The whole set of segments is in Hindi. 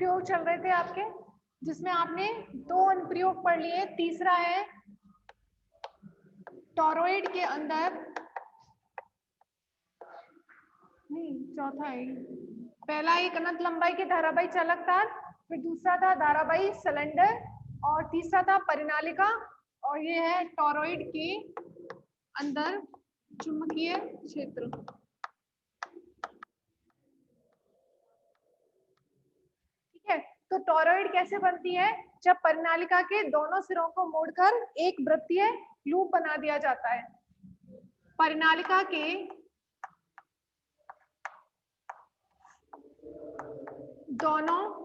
अनुप्रयोग चल रहे थे आपके, जिसमें आपने 2 अनुप्रयोग पढ़ लिए। तीसरा है टॉरॉइड के अंदर, नहीं चौथा है, पहला एक अनंत लंबाई के धारावाही चालक तार, फिर दूसरा था धारावाही सिलेंडर, और तीसरा था परिनालिका, और ये है टॉरॉइड के अंदर चुंबकीय क्षेत्र। ठीक है, तो टॉरॉइड कैसे बनती है? जब परिनालिका के दोनों सिरों को मोड़कर एक वृत्तीय लूप बना दिया जाता है। परिनालिका के दोनों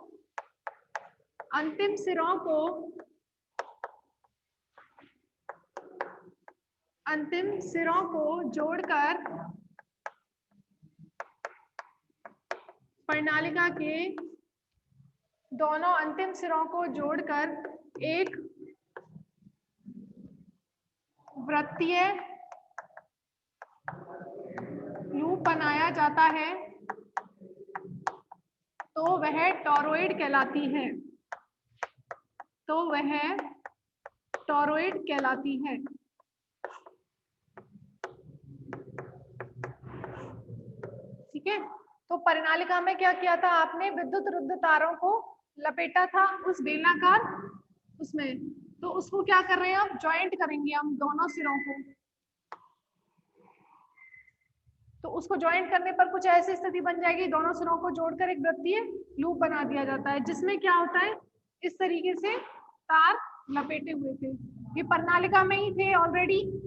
अंतिम सिरों को जोड़कर परिनालिका के दोनों अंतिम सिरों को जोड़कर एक वृत्तीय लूप बनाया जाता है, तो वह टॉरॉइड कहलाती है। ठीक है, तो परिनालिका में क्या किया था आपने? विद्युत रुद्ध तारों को लपेटा था उस बेलनाकार उसमें, तो उसको क्या कर रहे हैं हम? ज्वाइंट करेंगे हम दोनों सिरों को। तो उसको ज्वाइंट करने पर कुछ ऐसी स्थिति बन जाएगी, दोनों सिरों को जोड़कर एक वृत्तीय लूप बना दिया जाता है, जिसमें क्या होता है, इस तरीके से तार लपेटे हुए थे। ये परिनालिका में ही थे ऑलरेडी।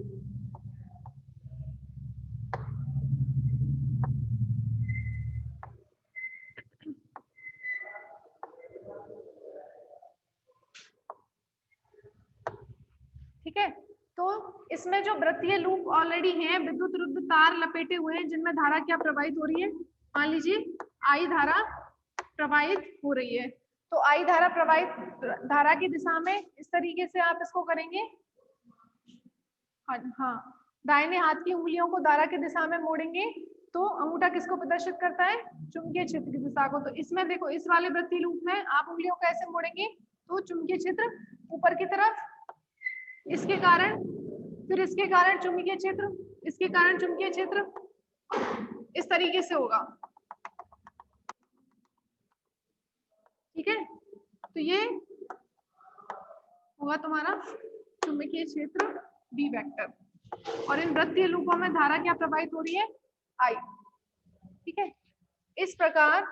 ठीक है, तो इसमें जो वृत्तीय लूप ऑलरेडी हैं, विद्युत रुद्ध तार लपेटे हुए हैं, जिनमें धारा क्या प्रवाहित हो रही है? मान लीजिए आई धारा प्रवाहित हो रही है, तो आई धारा प्रवाहित धारा की दिशा में इस तरीके से आप इसको करेंगे। हाँ, दाहिने हाथ की उंगलियों को धारा की दिशा में मोड़ेंगे, तो अंगूठा किसको प्रदर्शित करता है? चुंबकीय क्षेत्र की दिशा को। तो इसमें देखो, इस वाले वृत्तीय लूप में आप उंगलियों को ऐसे मोड़ेंगे तो चुंबकीय क्षेत्र ऊपर की तरफ, इसके कारण, फिर इसके कारण चुंबकीय क्षेत्र, इसके कारण चुंबकीय क्षेत्र, इस तरीके से होगा। ठीक है, तो ये होगा तुम्हारा चुंबकीय क्षेत्र बी वेक्टर, और इन वृत्तीय लूपों में धारा क्या प्रवाहित हो रही है? आई। ठीक है, इस प्रकार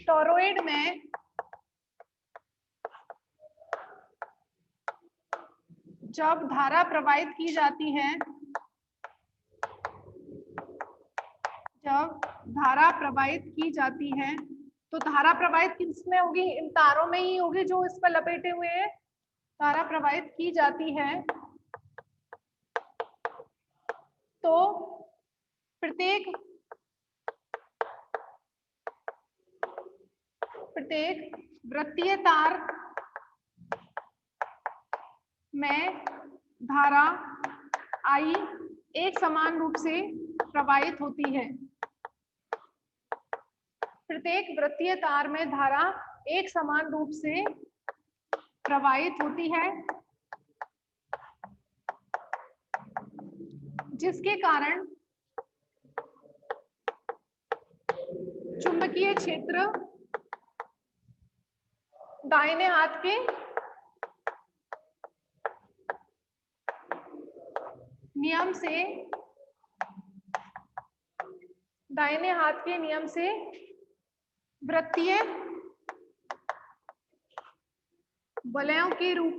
टॉरॉइड में जब धारा प्रवाहित की जाती है, तो धारा प्रवाहित किसमें होगी? इन तारों में ही होगी जो इस पर लपेटे हुए हैं। धारा प्रवाहित की जाती है तो प्रत्येक वृत्तीय तार में धारा आई एक समान रूप से प्रवाहित होती है। प्रत्येक वृत्तीय तार में धारा एक समान रूप से प्रवाहित होती है, जिसके कारण चुंबकीय क्षेत्र दाहिने हाथ के नियम से वृत्तीय वलयों के रूप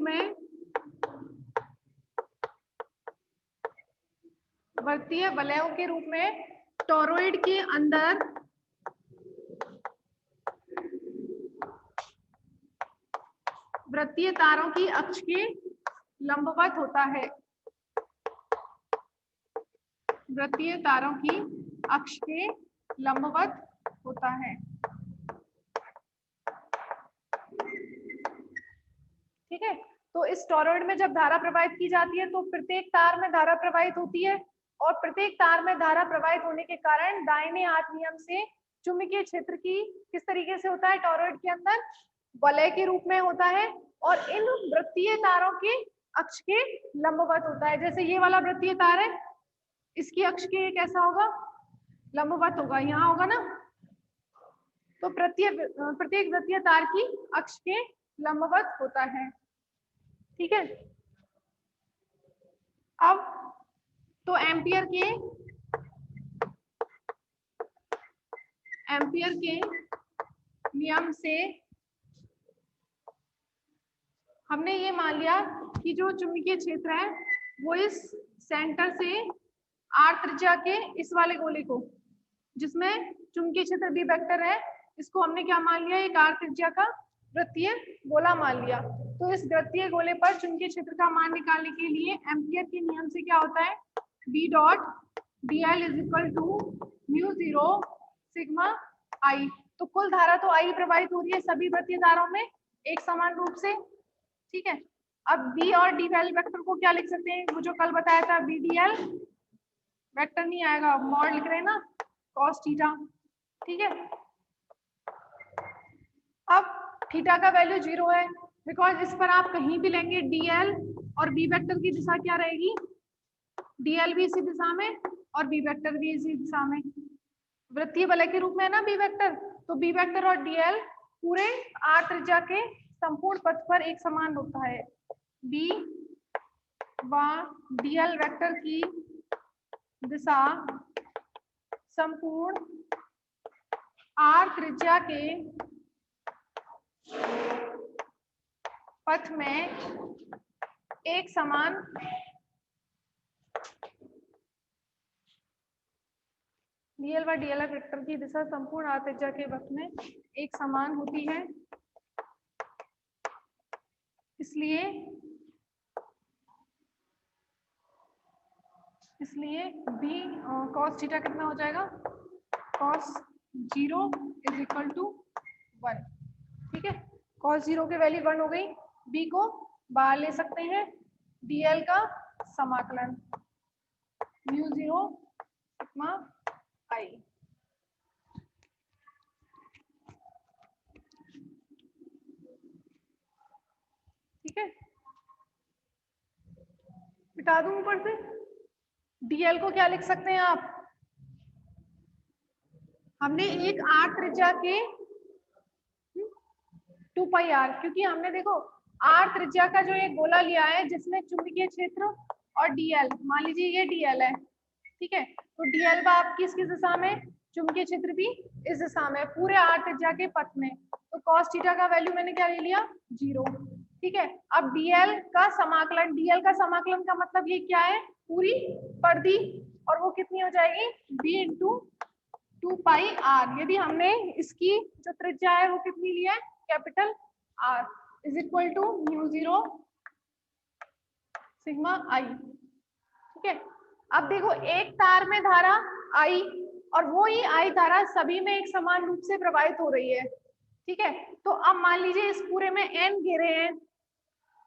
में टॉरॉइड के अंदर वृत्तीय तारों की अक्ष के लंबवत होता है। वृत्तीय तारों की अक्ष के लंबवत होता है। ठीक है, तो इस टॉरॉइड में जब धारा प्रवाहित की जाती है तो प्रत्येक तार में धारा प्रवाहित होती है, और प्रत्येक तार में धारा प्रवाहित होने के कारण दाहिने हाथ नियम से चुंबकीय क्षेत्र की किस तरीके से होता है, टॉरॉइड के अंदर वलय के रूप में होता है और इन वृत्तीय तारों के अक्ष के लंबवत होता है। जैसे ये वाला वृत्तीय तार है, इसकी अक्ष के कैसा होगा, लंबवत होगा, यहाँ होगा ना। तो प्रत्येक वृत्तीय तार की अक्ष के लंबवत होता है। ठीक है, अब तो एम्पियर के नियम से हमने ये मान लिया कि जो चुंबकीय क्षेत्र है वो इस सेंटर से r त्रिज्या के इस वाले गोले को, जिसमें चुंबकीय क्षेत्र बी वेक्टर है, इसको हमने क्या मान लिया, एक r त्रिज्या का वृत्तीय गोला मान लिया। तो इस वृत्तीय गोले पर चुंबकीय क्षेत्र का मान निकालने के लिए एम्पियर के नियम से क्या होता है, B dot dl is equal to mu 0 sigma I। तो कुल धारा तो I प्रवाहित हो रही है सभी वृत्तीय धाराओं में एक समान रूप से। ठीक है, अब B और dl वेक्टर को क्या लिख सकते हैं, वो जो कल बताया था, B dl वेक्टर नहीं आएगा, मॉड लिख रहे हैं ना, cos थीटा। ठीक है, अब थीटा का वैल्यू 0 है, बिकॉज इस पर आप कहीं भी लेंगे dl और b वेक्टर की दिशा क्या रहेगी, dl भी इसी दिशा में और b वेक्टर भी इसी दिशा में, वृत्तीय वलय के रूप में है ना b वेक्टर। तो b वेक्टर और dl पूरे r त्रिज्या के संपूर्ण पथ पर एक समान होता है। b व dl वेक्टर की दिशा संपूर्ण r त्रिज्या के पथ में एक समान dl व dl वेक्टर की दिशा संपूर्ण r त्रिज्या के पथ में एक समान होती है। इसलिए b cos थीटा कितना हो जाएगा, cos 0 इज इक्वल टू 1। ठीक है, cos 0 की वैल्यू 1 हो गई, b को बाहर ले सकते हैं, dl का समाकलन म्यू 0 सिग्मा I। ठीक है, मिटा दूं ऊपर से, dl को क्या लिख सकते हैं आप, हमने एक r त्रिज्या के 2 पाई r, क्योंकि हमने देखो r त्रिज्या का जो एक गोला लिया है जिसमें चुंबकीय क्षेत्र और dl, मान लीजिए ये dl है। ठीक है, तो dl आप किसकी दिशा में, चुंबकीय क्षेत्र भी इस दिशा में, पूरे r त्रिज्या के पथ में। तो cos थीटा का वैल्यू मैंने क्या ले लिया, 0। ठीक है, अब dl का समाकलन का मतलब ये क्या है, पूरी परिधि, और वो कितनी हो जाएगी, b इंटू 2 पाई r। यदि हमने इसकी जो त्रिज्या है वो कितनी ली है, capital R is equal to mu 0 sigma I। ठीक है, अब देखो एक तार में धारा I और वो ही I धारा सभी में एक समान रूप से प्रवाहित हो रही है। ठीक है, तो अब मान लीजिए इस पूरे में n घेरे हैं,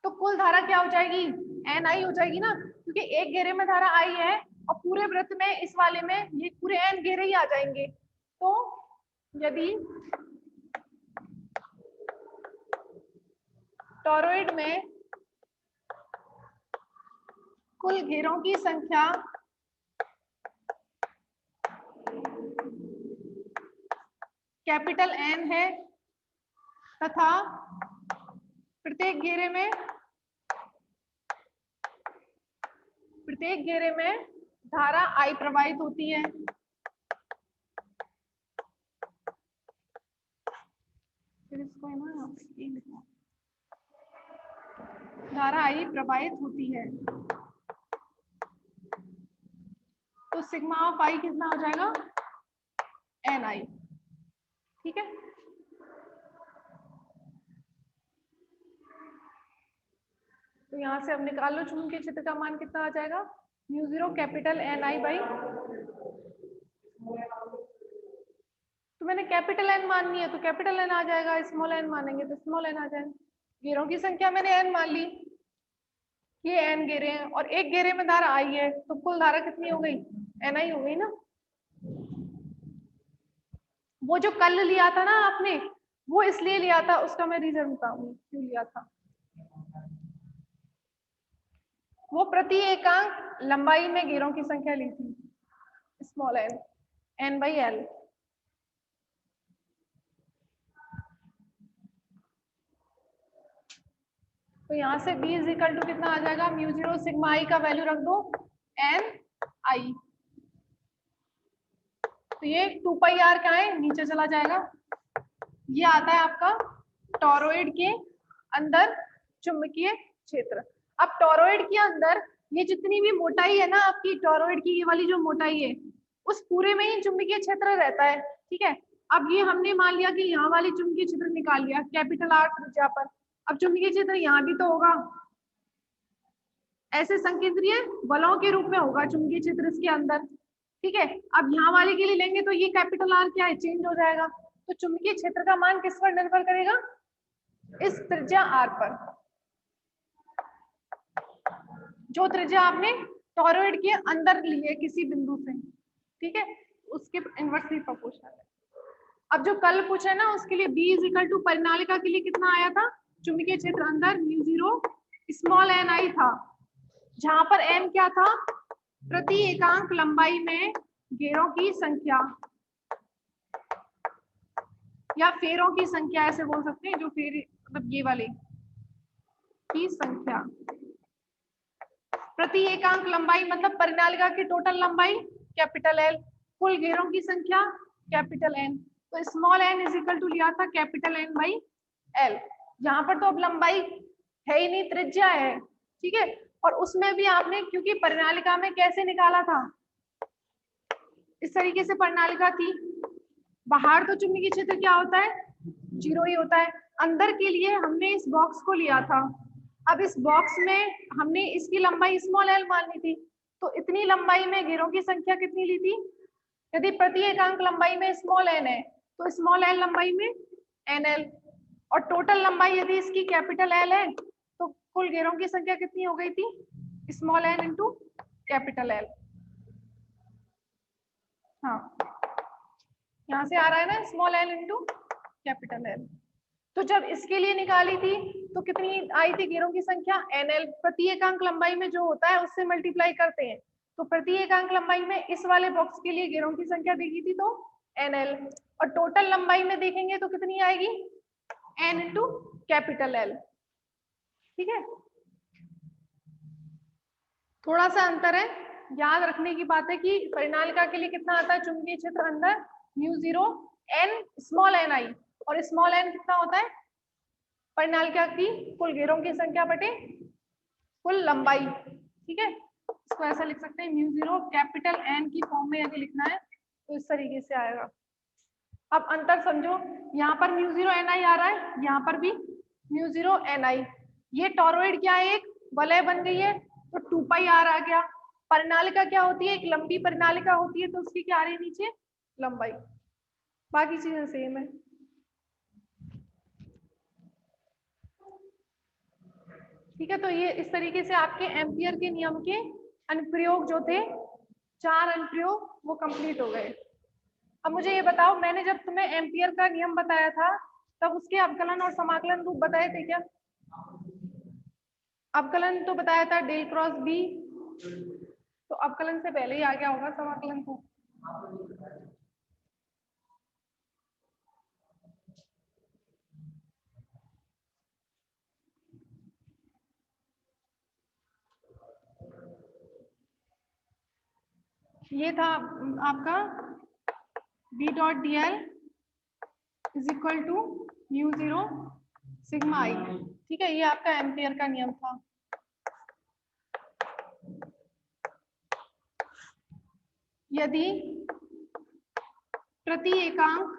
तो कुल धारा क्या हो जाएगी, NI हो जाएगी ना, क्योंकि एक घेरे में धारा I है और पूरे वृत्त में इस वाले में ये पूरे n घेरे ही आ जाएंगे। तो यदि टॉरॉइड में कुल घेरों की संख्या कैपिटल N है तथा प्रत्येक घेरे में धारा I प्रवाहित होती है, फिर इसको है ना धारा I प्रवाहित होती है, तो सिग्मा ऑफ I कितना हो जाएगा, NI। ठीक है, तो यहाँ से अब निकाल लो चुंबकीय क्षेत्र का मान कितना आ जाएगा, म्यू 0 कैपिटल NI बाई, तो मैंने कैपिटल N माननी है तो कैपिटल N आ जाएगा, स्मॉल n मानेंगे तो स्मॉल n आ जाएगा। घेरों की संख्या मैंने n मान ली, ये n घेरे हैं और एक घेरे में धारा I है, तो कुल धारा कितनी हो गई, NI हो गई ना। वो जो कल लिया था ना आपने, वो इसलिए लिया था, उसका मैं रीजन बताऊंगी क्यों लिया था। वो प्रति एकांक लंबाई में घेरों की संख्या ली थी, स्मॉल एन, n/l। तो यहाँ से b इज टू कितना आ जाएगा, μ0 सिग्मा i का वैल्यू रख दो n i। तो ये 2πr क्या है, नीचे चला जाएगा। ये आता है आपका टॉरॉइड के अंदर चुंबकीय क्षेत्र। अब टॉरॉइड के अंदर ये जितनी भी मोटाई है ना आपकी टॉरॉइड की, ये वाली जो मोटाई है, उस पूरे में ही चुंबकीय क्षेत्र रहता है, ठीक है। अब ये हमने मान लिया कि यहाँ वाली चुंबकीय क्षेत्र निकाल लिया कैपिटल R त्रिज्या पर। अब चुंबकीय क्षेत्र यहाँ भी तो होगा, ऐसे संकेंद्रीय बलों के रूप में होगा चुंबकीय क्षेत्र इसके अंदर, ठीक है। अब यहाँ वाले के लिए लेंगे तो ये कैपिटल R क्या है, चेंज हो जाएगा। तो चुंबकीय क्षेत्र का मान किस पर निर्भर करेगा, इस त्रिज्या R पर, जो त्रिज्या आपने टॉरॉइड के अंदर ली है किसी बिंदु से, ठीक है, उसके इनवर्सली प्रोपोर्शनल है। अब जो कल पूछा है ना उसके लिए b इज टू परिनालिका के लिए कितना आया था, चुंबकीय क्षेत्र अंदर μ0 स्मॉल ni था, जहां पर n क्या था, प्रति एकांक लंबाई में घेरों की संख्या या फेरों की संख्या, ऐसे बोल सकते हैं, जो फेर मतलब ये वाले की संख्या। प्रति एकांक लंबाई मतलब परिनालिका की टोटल लंबाई कैपिटल L, कुल घेरों की संख्या कैपिटल N। तो स्मॉल n इज टू लिया था कैपिटल N/L। यहाँ पर तो अब लंबाई है ही नहीं, त्रिज्या है, ठीक है। और उसमें भी आपने क्योंकि परिनालिका में कैसे निकाला था, इस तरीके से परिनालिका थी, बाहर तो चुंबकीय क्षेत्र क्या होता है, 0 ही होता है। अंदर के लिए हमने इस बॉक्स को लिया था। अब इस बॉक्स में हमने इसकी लंबाई स्मॉल l माननी थी, तो इतनी लंबाई में घेरों की संख्या कितनी ली थी, यदि प्रति एकांक लंबाई में स्मॉल n है तो स्मॉल l लंबाई में nl, और टोटल लंबाई यदि इसकी कैपिटल L है तो कुल घेरों की संख्या कितनी हो गई थी, small n into capital L। हाँ, यहाँ से आ रहा है ना small l into capital L। तो जब इसके लिए निकाली थी तो कितनी आई थी घेरों की संख्या, nl। प्रति एकांक लंबाई में जो होता है उससे मल्टीप्लाई करते हैं, तो प्रति एकांक लंबाई में इस वाले बॉक्स के लिए घेरों की संख्या देखी थी तो nl, और टोटल लंबाई में देखेंगे तो कितनी आएगी, n इंटू कैपिटल L, ठीक है। थोड़ा सा अंतर है, याद रखने की बात है कि परिनालिका के लिए कितना आता है चुंबकीय क्षेत्र अंदर, μ0 n स्मॉल ni, और स्मॉल n कितना होता है, परिनालिका की कुल घेरों की संख्या बटे कुल लंबाई, ठीक है। इसको ऐसा लिख सकते हैं μ0 कैपिटल N की फॉर्म में यदि लिखना है तो इस तरीके से आएगा। अब अंतर समझो, यहाँ पर μ0 ni आ रहा है, यहाँ पर भी μ0 ni। ये टॉरॉइड क्या है, एक वलय बन गई है, तो 2πr आ गया। परिनालिका क्या होती है, एक लंबी परिनालिका होती है, तो उसकी क्या आ रही है नीचे, लंबाई। बाकी चीजें सेम है। ठीक है, तो ये इस तरीके से आपके एम्पियर के नियम के अनुप्रयोग जो थे, 4 अनुप्रयोग वो कंप्लीट हो गए। अब मुझे ये बताओ, मैंने जब तुम्हें एम्पियर का नियम बताया था तब उसके अवकलन और समाकलन रूप बताए थे क्या? अवकलन तो बताया था डेल क्रॉस बी, तो अवकलन से पहले ही आ गया होगा समाकलन को। ये था आपका b dot d l is equal to μ0 sigma i, ठीक है। ये आपका एम्पियर का नियम था। यदि प्रति एकांक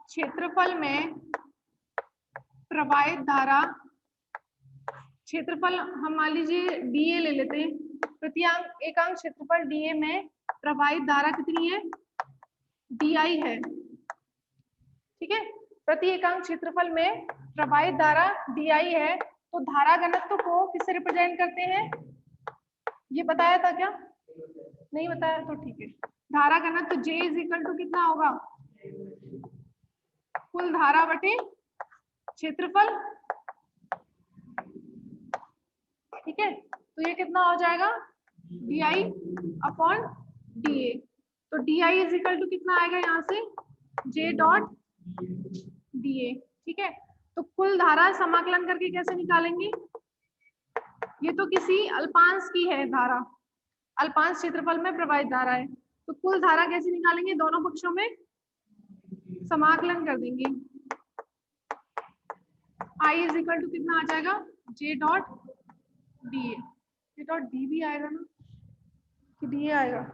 क्षेत्रफल में प्रवाहित धारा, क्षेत्रफल हम मान लीजिए dA ले लेते हैं, प्रति एकांक क्षेत्रफल dA में प्रवाहित धारा कितनी है, di है, ठीक है। प्रति एकांक क्षेत्रफल में प्रवाहित धारा di है, तो धारा घनत्व को किससे रिप्रेजेंट करते हैं, ये बताया था क्या, नहीं बताया तो ठीक है। धारा करना तो J इज इक्वल टू कितना होगा, कुल धारा बटे क्षेत्रफल, ठीक है। तो ये कितना हो जाएगा, DI अपॉन DA। तो DI इज इक्वल टू कितना आएगा यहाँ से, J डॉट DA, ठीक है। तो कुल धारा समाकलन करके कैसे निकालेंगे, ये तो किसी अल्पांश की है धारा, अल्पांश क्षेत्रफल में प्रवाहित धारा है, तो कुल धारा कैसे निकालेंगे, दोनों पक्षों में समाकलन कर देंगे। I इज इक्वल टू कितना आ जाएगा, J dot DA। J dot D भी आएगा ना कि DA आएगा,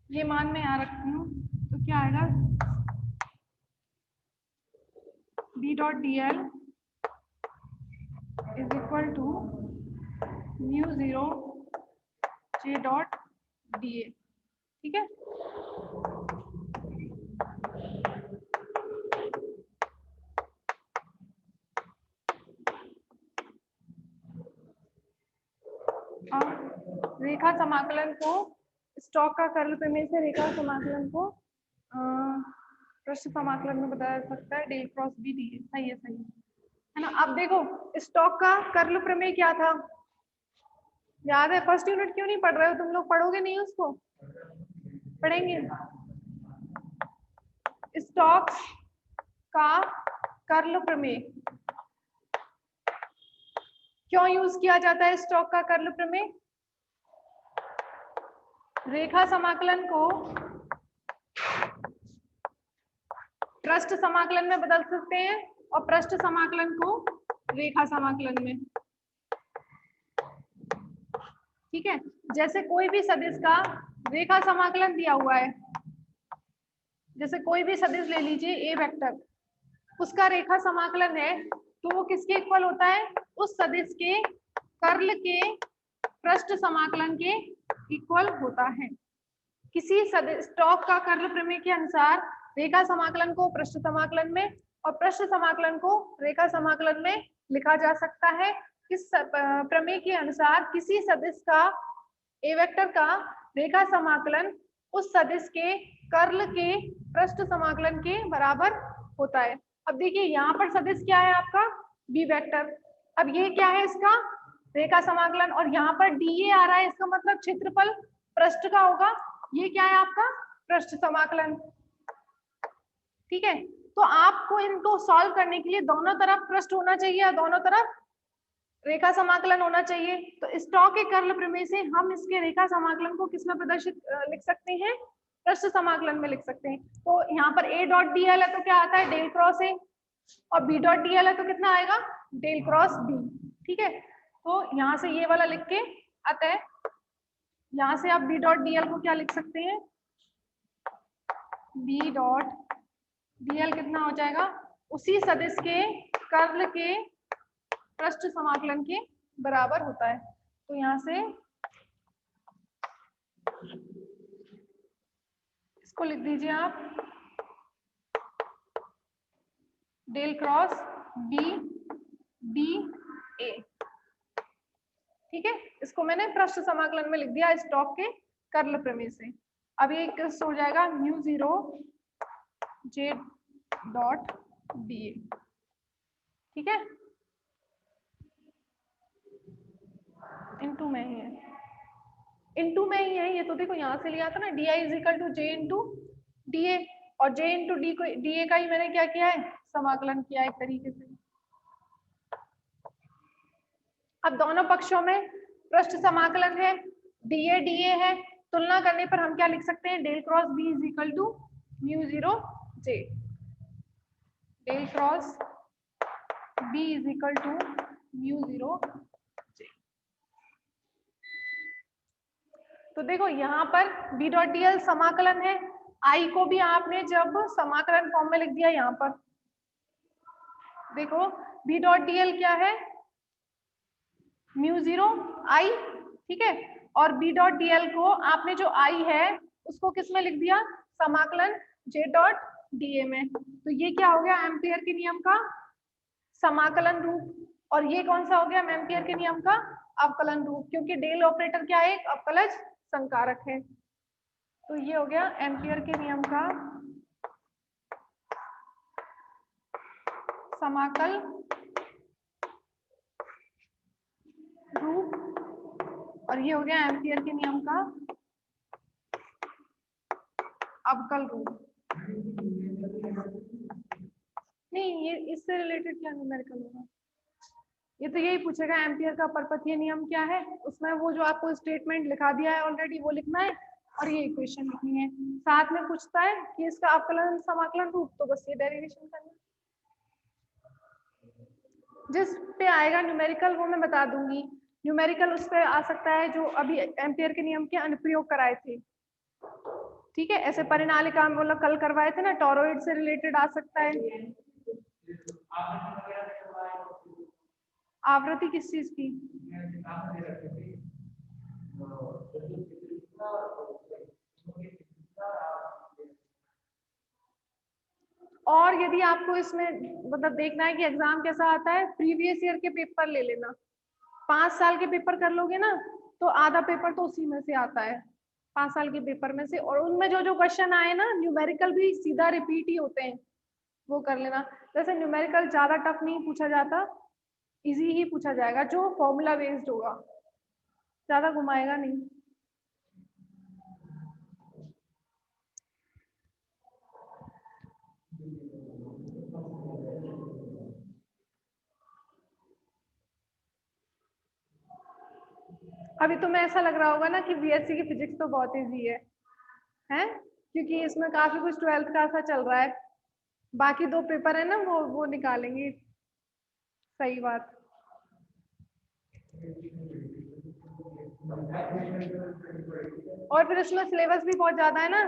ये मान मैं यहाँ रखती हूँ, तो क्या आएगा, B dot DL is equal to mu 0 J dot DA, ठीक है। अब रेखा समाकलन को, स्टोक का कर्ल प्रमेय से रेखा समाकलन को पृष्ठ समाकलन में बताया जा सकता है, डेल क्रॉस बी डी। सही है ना। अब देखो स्टोक का कर्ल प्रमेय क्या था, याद है, फर्स्ट यूनिट क्यों नहीं पढ़ रहे हो तुम लोग, पढ़ोगे नहीं उसको, पढ़ेंगे। स्टोक का कर्ल प्रमेय क्यों यूज किया जाता है, स्टोक का कर्ल प्रमेय रेखा समाकलन को पृष्ठ समाकलन में बदल सकते हैं और पृष्ठ समाकलन को रेखा समाकलन में, ठीक है। जैसे कोई भी सदिश का रेखा समाकलन दिया हुआ है, जैसे कोई भी सदिश ले लीजिए ए वेक्टर, उसका रेखा समाकलन है तो वो किसके इक्वल होता है, उस सदिश के कर्ल के पृष्ठ समाकलन के इक्वल होता है। किसी सदिश स्टोक का कर्ल प्रमेय के अनुसार रेखा समाकलन को पृष्ठ समाकलन में और पृष्ठ समाकलन को रेखा समाकलन में लिखा जा सकता है। इस प्रमेय के अनुसार किसी सदिश का ए वेक्टर का रेखा समाकलन उस सदिश के कर्ल के पृष्ठ समाकलन के बराबर होता है। अब देखिए यहाँ पर सदिश क्या है आपका, बी वेक्टर, अब ये क्या है इसका रेखा समाकलन, और यहाँ पर DA आ रहा है, इसका मतलब क्षेत्रफल पृष्ठ का होगा, ये क्या है आपका पृष्ठ समाकलन, ठीक है। तो आपको इनको सॉल्व करने के लिए दोनों तरफ पृष्ठ होना चाहिए और दोनों तरफ रेखा समाकलन होना चाहिए। तो स्टोक के कर्ल प्रमेय से हम इसके रेखा समाकलन को किसमें प्रदर्शित लिख सकते हैं, पृष्ठ समाकलन में लिख सकते हैं। तो यहाँ पर A डॉट DL है तो क्या आता है, डेल क्रॉस A, और B डॉट DL है तो कितना आएगा, डेल क्रॉस B, ठीक है। तो यहाँ से ये वाला लिख के अतः यहाँ से आप B डॉट DL को क्या लिख सकते हैं, B डॉट DL कितना हो जाएगा, उसी सदिश के कर्ल के पृष्ठ समाकलन के बराबर होता है। तो यहाँ से इसको लिख दीजिए आप, del cross B D A, ठीक है। इसको मैंने पृष्ठ समाकलन में लिख दिया स्टोक के कर्ल प्रमेय से। अब ये किस हो जाएगा, म्यू 0 J डॉट DA, ठीक है, इनटू में ही है, इनटू में ही है ये, तो देखो यहाँ से लिया था ना, DI is equal to J into DA, और J इंटू DA का ही मैंने क्या किया है, समाकलन किया एक तरीके से। अब दोनों पक्षों में पृष्ठ समाकलन है, DA DA है, तुलना करने पर हम क्या लिख सकते हैं, del cross B is equal to mu 0 J, del cross B is equal to mu 0 J। तो देखो यहाँ पर B डॉट DL समाकलन है, I को भी आपने जब समाकलन फॉर्म में लिख दिया, यहाँ पर देखो B डॉट DL क्या है, म्यू 0 I, ठीक है, और B डॉट DL को आपने जो I है उसको किस में लिख दिया, समाकलन J डॉट डीए में। तो ये क्या हो गया एम्पियर के नियम का समाकलन रूप, और ये कौन सा हो गया एम्पियर के नियम का अवकलन रूप, क्योंकि डेल ऑपरेटर क्या है, एक अवकलज संकारक है। तो ये हो गया एम्पियर के नियम का समाकल रूप, और ये हो गया एम्पियर के नियम का अवकल रूप। नहीं, ये इससे रिलेटेड क्या न्यूमेरिकल होगा, ये तो यही पूछेगा एम्पियर का परपथीय नियम क्या है, उसमें वो जो आपको स्टेटमेंट लिखा दिया है ऑलरेडी वो लिखना है और ये इक्वेशन लिखनी है। साथ में पूछता है कि इसका अवकलन समाकलन रूप, तो बस ये डेरिवेशन करना। जिस पे आएगा न्यूमेरिकल वो मैं बता दूंगी, न्यूमेरिकल उस पे आ सकता है जो अभी एम्पियर के नियम के अनुप्रयोग कराए थे। ठीक है, ऐसे परिणालिका हम लोग कल करवाए थे ना, टोरॉइड से रिलेटेड आ सकता है। आवृत्ति किस चीज की, और यदि आपको इसमें मतलब देखना है कि एग्जाम कैसा आता है, प्रीवियस ईयर के पेपर ले लेना, 5 साल के पेपर कर लोगे ना तो आधा पेपर तो उसी में से आता है, 5 साल के पेपर में से, और उनमें जो जो क्वेश्चन आए ना न्यूमेरिकल भी सीधा रिपीट ही होते हैं, वो कर लेना। वैसे न्यूमेरिकल ज्यादा टफ नहीं पूछा जाता, इजी ही पूछा जाएगा जो फॉर्मूला बेस्ड होगा, ज्यादा घुमाएगा नहीं। अभी तुम्हें ऐसा लग रहा होगा ना कि बीएससी की फिजिक्स तो बहुत इजी है, हैं? क्योंकि इसमें काफी कुछ 12th का सा चल रहा है, बाकी 2 पेपर है ना वो निकालेंगे। सही बात। और फिर इसमें सिलेबस भी बहुत ज्यादा है ना,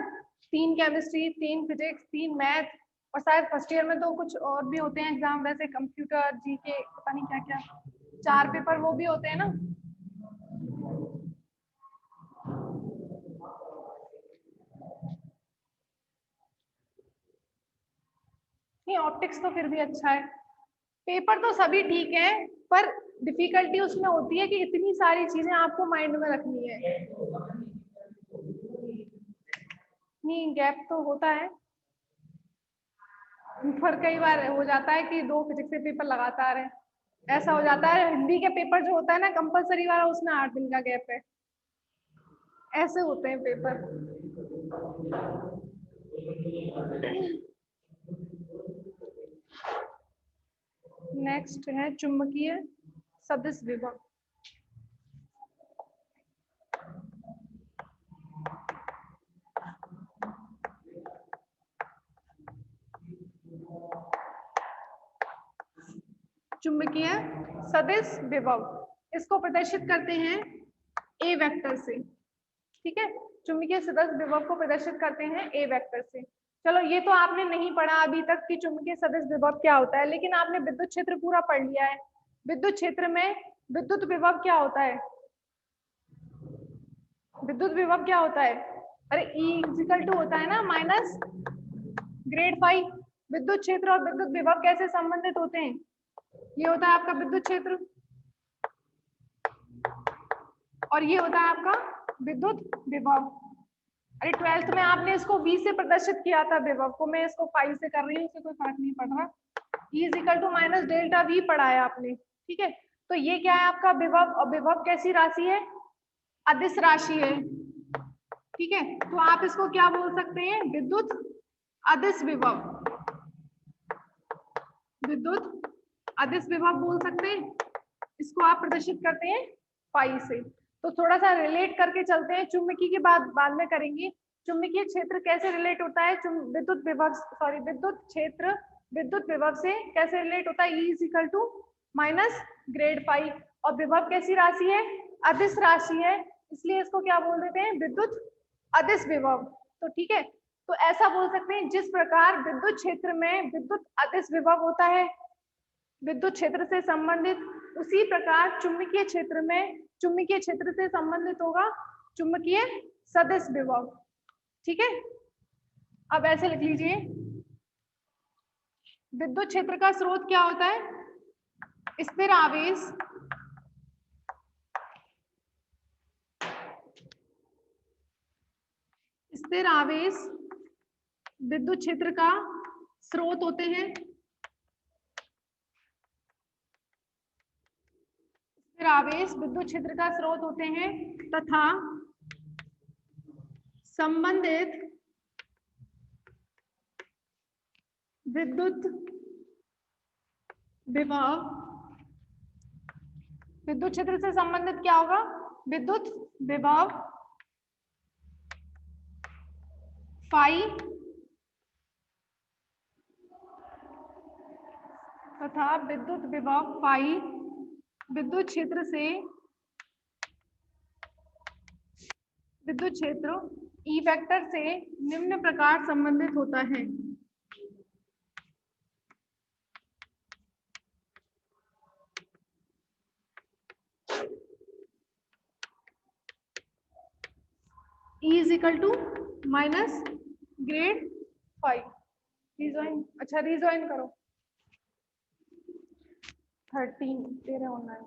3 केमिस्ट्री, 3 फिजिक्स, 3 मैथ, और शायद फर्स्ट ईयर में तो कुछ और भी होते हैं एग्जाम, वैसे कंप्यूटर, जीके, पता नहीं क्या क्या 4 पेपर वो भी होते हैं ना। नहीं, ऑप्टिक्स तो फिर भी अच्छा है, पेपर तो सभी ठीक है, पर डिफिकल्टी उसमें होती है कि इतनी सारी चीजें आपको माइंड में रखनी है। नहीं, गैप तो होता है, पर कई बार हो जाता है कि 2 फिजिक्स के पेपर लगातार है, ऐसा हो जाता है। हिंदी के पेपर जो होता है ना कंपलसरी वाला, उसमें 8 दिन का गैप है, ऐसे होते हैं पेपर। नेक्स्ट है चुंबकीय सदिश विभव। चुंबकीय सदिश विभव, इसको प्रदर्शित करते हैं ए वेक्टर से। ठीक है, चुंबकीय सदिश विभव को प्रदर्शित करते हैं ए वेक्टर से। चलो, ये तो आपने नहीं पढ़ा अभी तक कि चुंबकीय सदिश विभव क्या होता है, लेकिन आपने विद्युत क्षेत्र पूरा पढ़ लिया है। विद्युत क्षेत्र में विद्युत विभव क्या होता है, विद्युत विभव क्या होता है, अरे E इक्वल टू होता है ना माइनस ग्रेड फाई। विद्युत क्षेत्र और विद्युत विभव कैसे संबंधित होते हैं, ये होता है आपका विद्युत क्षेत्र और ये होता है आपका विद्युत विभव। अरे 12th में आपने इसको V से प्रदर्शित किया था विभव को, मैं इसको फाई से कर रही हूँ, इससे कोई फर्क नहीं पड़ रहा। E equal to minus delta V पढ़ा है आपने, ठीक है। तो ये क्या है आपका विभव, और विभव कैसी राशि है, अदिश राशि है, ठीक है। तो आप इसको क्या बोल सकते हैं, विद्युत अदिश विभव, विद्युत अदिश विभव बोल सकते हैं। इसको आप प्रदर्शित करते हैं पाई से। तो थोड़ा सा रिलेट करके चलते हैं, चुंबकीय के बाद में करेंगे। चुंबकीय क्षेत्र कैसे रिलेट होता है विद्युत विभव, सॉरी विद्युत क्षेत्र विद्युत विभव से कैसे रिलेट होता है, E is equal to minus grad phi, और विभव कैसी राशि है, अदिश राशि है, इसलिए इसको क्या बोल देते हैं, विद्युत अदिश विभव। तो ठीक है, तो ऐसा बोल सकते हैं जिस प्रकार विद्युत क्षेत्र में विद्युत अदिश विभव होता है विद्युत क्षेत्र से संबंधित, उसी प्रकार चुंबकीय क्षेत्र में चुंबकीय क्षेत्र से संबंधित होगा चुंबकीय सदिश विभव। ठीक है, अब ऐसे लिख लीजिए, विद्युत क्षेत्र का स्रोत क्या होता है? स्थिर आवेश, स्थिर आवेश विद्युत क्षेत्र का स्रोत होते हैं। स्थिर आवेश विद्युत क्षेत्र का स्रोत होते हैं तथा संबंधित विद्युत विभव, विद्युत क्षेत्र से संबंधित क्या होगा? विद्युत विभव फाई तथा विद्युत विभव फाई विद्युत क्षेत्र से, विद्युत क्षेत्र ई वेक्टर से निम्न प्रकार संबंधित होता है। E is equal to minus grad phi. Rejoin, अच्छा रिजॉइन करो 13 13 19।